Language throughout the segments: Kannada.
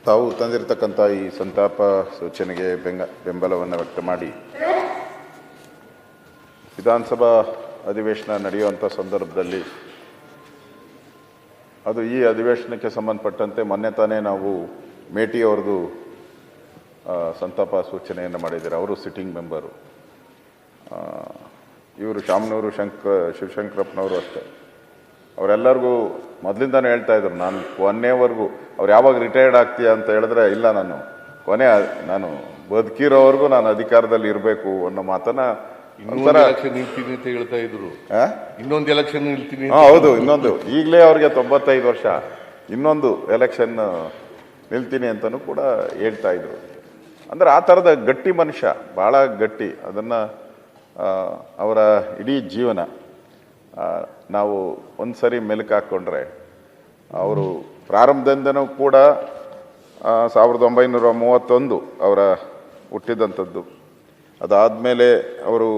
ತಾವು ತಂದಿರತಕ್ಕಂಥ ಈ ಸಂತಾಪ ಸೂಚನೆಗೆ ಬೆಂಬಲವನ್ನು ವ್ಯಕ್ತ ಮಾಡಿ ವಿಧಾನಸಭಾ ಅಧಿವೇಶನ ನಡೆಯುವಂಥ ಸಂದರ್ಭದಲ್ಲಿ ಅದು ಈ ಅಧಿವೇಶನಕ್ಕೆ ಸಂಬಂಧಪಟ್ಟಂತೆ ಮೊನ್ನೆ ತಾನೇ ನಾವು ಮೇಟಿಯವ್ರದ್ದು ಸಂತಾಪ ಸೂಚನೆಯನ್ನು ಮಾಡಿದ್ದಾರೆ. ಅವರು ಸಿಟ್ಟಿಂಗ್ ಮೆಂಬರು. ಇವರು ಶಾಮನೂರು ಶಿವಶಂಕರಪ್ಪನವರು ಅಷ್ಟೇ. ಅವರೆಲ್ಲರಿಗೂ ಮೊದಲಿಂದಾನೇ ಹೇಳ್ತಾಯಿದ್ರು, ನಾನು ಕೊನೆವರೆಗೂ ಅವ್ರು ಯಾವಾಗ ರಿಟೈರ್ಡ್ ಆಗ್ತೀಯ ಅಂತ ಹೇಳಿದ್ರೆ, ಇಲ್ಲ ನಾನು ಬದುಕಿರೋವರೆಗೂ ನಾನು ಅಧಿಕಾರದಲ್ಲಿ ಇರಬೇಕು ಅನ್ನೋ ಮಾತನ್ನ ನಿಲ್ತೀನಿ ಅಂತ ಹೇಳ್ತಾ ಇದ್ರು. ಇನ್ನೊಂದು ಎಲೆಕ್ಷನ್ ನಿಲ್ತೀನಿ. ಹೌದು, ಇನ್ನೊಂದು ಈಗಲೇ ಅವ್ರಿಗೆ 95 ವರ್ಷ, ಇನ್ನೊಂದು ಎಲೆಕ್ಷನ್ ನಿಲ್ತೀನಿ ಅಂತಲೂ ಕೂಡ ಹೇಳ್ತಾ ಇದ್ರು. ಅಂದರೆ ಆ ಥರದ ಗಟ್ಟಿ ಮನುಷ್ಯ, ಭಾಳ ಗಟ್ಟಿ. ಅದನ್ನು ಅವರ ಇಡೀ ಜೀವನ ನಾವು ಒಂದು ಸರಿ ಮೆಲುಕು ಹಾಕ್ಕೊಂಡ್ರೆ, ಅವರು ಪ್ರಾರಂಭದಿಂದನೂ ಕೂಡ 1931 ಅವರ ಹುಟ್ಟಿದಂಥದ್ದು. ಅದಾದಮೇಲೆ ಅವರು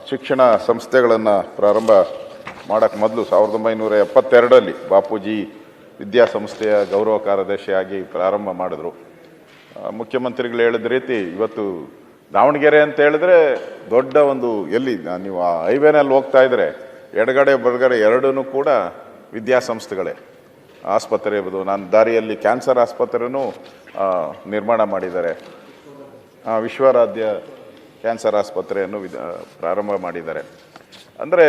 ಶಿಕ್ಷಣ ಸಂಸ್ಥೆಗಳನ್ನು ಪ್ರಾರಂಭ ಮಾಡೋಕ್ಕೆ ಮೊದಲು 1972ರಲ್ಲಿ ಬಾಪೂಜಿ ವಿದ್ಯಾಸಂಸ್ಥೆಯ ಗೌರವ ಕಾರ್ಯದರ್ಶಿಯಾಗಿ ಪ್ರಾರಂಭ ಮಾಡಿದ್ರು. ಮುಖ್ಯಮಂತ್ರಿಗಳು ಹೇಳಿದ ರೀತಿ ಇವತ್ತು ದಾವಣಗೆರೆ ಅಂತ ಹೇಳಿದ್ರೆ ದೊಡ್ಡ ಒಂದು, ಎಲ್ಲಿ ನೀವು ಆ ಹೈವೇನಲ್ಲಿ ಹೋಗ್ತಾ ಇದ್ರೆ ಎಡಗಡೆ ಬಲಗಡೆ ಎರಡೂ ಕೂಡ ವಿದ್ಯಾಸಂಸ್ಥೆಗಳೇ. ಆಸ್ಪತ್ರೆ ಇರ್ಬೋದು, ನಾನು ದಾರಿಯಲ್ಲಿ ಕ್ಯಾನ್ಸರ್ ಆಸ್ಪತ್ರೆನೂ ನಿರ್ಮಾಣ ಮಾಡಿದ್ದಾರೆ. ವಿಶ್ವರಾಧ್ಯ ಕ್ಯಾನ್ಸರ್ ಆಸ್ಪತ್ರೆಯನ್ನು ಪ್ರಾರಂಭ ಮಾಡಿದ್ದಾರೆ. ಅಂದರೆ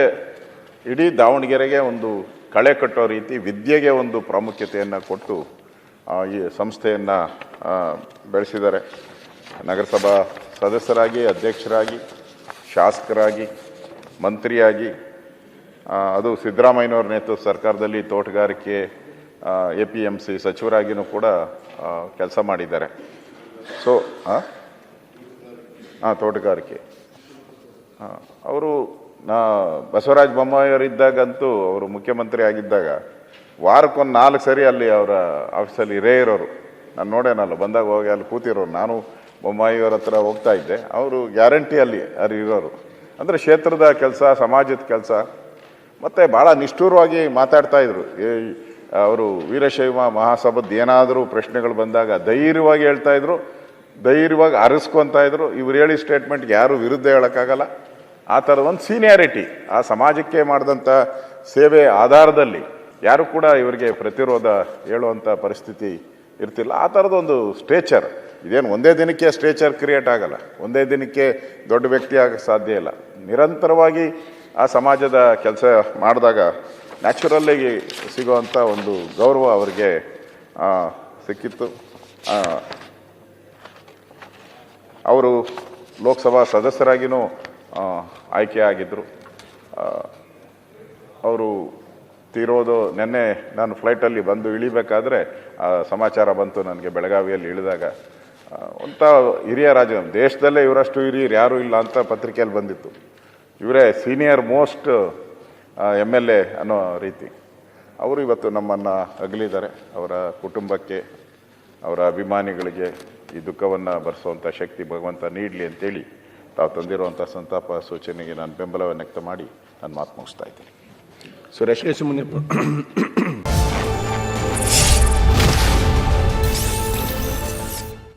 ಇಡೀ ದಾವಣಗೆರೆಗೆ ಒಂದು ಕಳೆ ಕಟ್ಟೋ ರೀತಿ ವಿದ್ಯೆಗೆ ಒಂದು ಪ್ರಾಮುಖ್ಯತೆಯನ್ನು ಕೊಟ್ಟು ಈ ಸಂಸ್ಥೆಯನ್ನು ಬೆಳೆಸಿದ್ದಾರೆ. ನಗರಸಭಾ ಸದಸ್ಯರಾಗಿ, ಅಧ್ಯಕ್ಷರಾಗಿ, ಶಾಸಕರಾಗಿ, ಮಂತ್ರಿಯಾಗಿ, ಅದು ಸಿದ್ದರಾಮಯ್ಯನವ್ರ ನೇತೃತ್ವ ಸರ್ಕಾರದಲ್ಲಿ ತೋಟಗಾರಿಕೆ APMC ಸಚಿವರಾಗಿಯೂ ಕೂಡ ಕೆಲಸ ಮಾಡಿದ್ದಾರೆ. ಸೊ ತೋಟಗಾರಿಕೆ ಅವರು ಬಸವರಾಜ ಬೊಮ್ಮಾಯಿಯವರಿದ್ದಾಗಂತೂ, ಅವರು ಮುಖ್ಯಮಂತ್ರಿ ಆಗಿದ್ದಾಗ ವಾರಕ್ಕೊಂದು 4 ಸರಿ ಅಲ್ಲಿ ಅವರ ಆಫೀಸಲ್ಲಿ ಇರೇ ಇರೋರು. ನಾನು ನೋಡೇನಲ್ಲ, ಬಂದಾಗ ಹೋಗಿ ಅಲ್ಲಿ ಕೂತಿರೋರು. ನಾನು ಬೊಮ್ಮಾಯಿಯವರ ಹತ್ರ ಹೋಗ್ತಾ ಇದ್ದೆ, ಅವರು ಗ್ಯಾರಂಟಿ ಅಲ್ಲಿ ಇರೋರು. ಅಂದರೆ ಕ್ಷೇತ್ರದ ಕೆಲಸ, ಸಮಾಜದ ಕೆಲಸ, ಮತ್ತು ಭಾಳ ನಿಷ್ಠೂರವಾಗಿ ಮಾತಾಡ್ತಾಯಿದ್ರು. ಅವರು ವೀರಶೈವ ಮಹಾಸಭಾದ ಏನಾದರೂ ಪ್ರಶ್ನೆಗಳು ಬಂದಾಗ ಧೈರ್ಯವಾಗಿ ಹೇಳ್ತಾಯಿದ್ರು, ಧೈರ್ಯವಾಗಿ ಅರಸ್ಕೊತಾ ಇದ್ರು. ಇವ್ರು ಹೇಳಿ ಸ್ಟೇಟ್ಮೆಂಟ್ಗೆ ಯಾರು ವಿರುದ್ಧ ಹೇಳೋಕ್ಕಾಗಲ್ಲ. ಆ ಥರದ ಒಂದು ಸೀನಿಯಾರಿಟಿ, ಆ ಸಮಾಜಕ್ಕೆ ಮಾಡಿದಂಥ ಸೇವೆ ಆಧಾರದಲ್ಲಿ ಯಾರು ಕೂಡ ಇವರಿಗೆ ಪ್ರತಿರೋಧ ಹೇಳುವಂಥ ಪರಿಸ್ಥಿತಿ ಇರ್ತಿಲ್ಲ. ಆ ಥರದೊಂದು ಸ್ಟೇಚರ್, ಇದೇನು ಒಂದೇ ದಿನಕ್ಕೆ ಸ್ಟೇಚರ್ ಕ್ರಿಯೇಟ್ ಆಗಲ್ಲ, ಒಂದೇ ದಿನಕ್ಕೆ ದೊಡ್ಡ ವ್ಯಕ್ತಿ ಆಗಕ್ಕೆ ಸಾಧ್ಯ ಇಲ್ಲ. ನಿರಂತರವಾಗಿ ಆ ಸಮಾಜದ ಕೆಲಸ ಮಾಡಿದಾಗ ನ್ಯಾಚುರಲ್ಲಾಗಿ ಸಿಗುವಂಥ ಒಂದು ಗೌರವ ಅವರಿಗೆ ಸಿಕ್ಕಿತ್ತು. ಅವರು ಲೋಕಸಭಾ ಸದಸ್ಯರಾಗಿಯೂ ಆಯ್ಕೆಯಾಗಿದ್ದರು. ಅವರು ತೀರೋದು ನೆನ್ನೆ ನಾನು ಫ್ಲೈಟಲ್ಲಿ ಬಂದು ಇಳಿಬೇಕಾದ್ರೆ ಸಮಾಚಾರ ಬಂತು ನನಗೆ. ಬೆಳಗಾವಿಯಲ್ಲಿ ಇಳಿದಾಗ ಒಂಥ ಹಿರಿಯ ರಾಜ, ದೇಶದಲ್ಲೇ ಇವರಷ್ಟು ಹಿರಿಯರು ಯಾರೂ ಇಲ್ಲ ಅಂತ ಪತ್ರಿಕೆಯಲ್ಲಿ ಬಂದಿತ್ತು. ಇವರೇ ಸೀನಿಯರ್ ಮೋಸ್ಟ್ MLA ಅನ್ನೋ ರೀತಿ. ಅವರು ಇವತ್ತು ನಮ್ಮನ್ನು ಅಗಲಿದ್ದಾರೆ. ಅವರ ಕುಟುಂಬಕ್ಕೆ, ಅವರ ಅಭಿಮಾನಿಗಳಿಗೆ ಈ ದುಃಖವನ್ನು ಭರಿಸುವಂಥ ಶಕ್ತಿ ಭಗವಂತ ನೀಡಲಿ ಅಂತೇಳಿ ತಾವು ತಂದಿರುವಂಥ ಸಂತಾಪ ಸೂಚನೆಗೆ ನಾನು ಬೆಂಬಲವನ್ನು ವ್ಯಕ್ತ ಮಾಡಿ ನಾನು ಮಾತು ಮುಗಿಸ್ತಾ ಇದ್ದೀನಿ. ಸುರೇಶ್ ಮುನಿಯಪ್ಪ.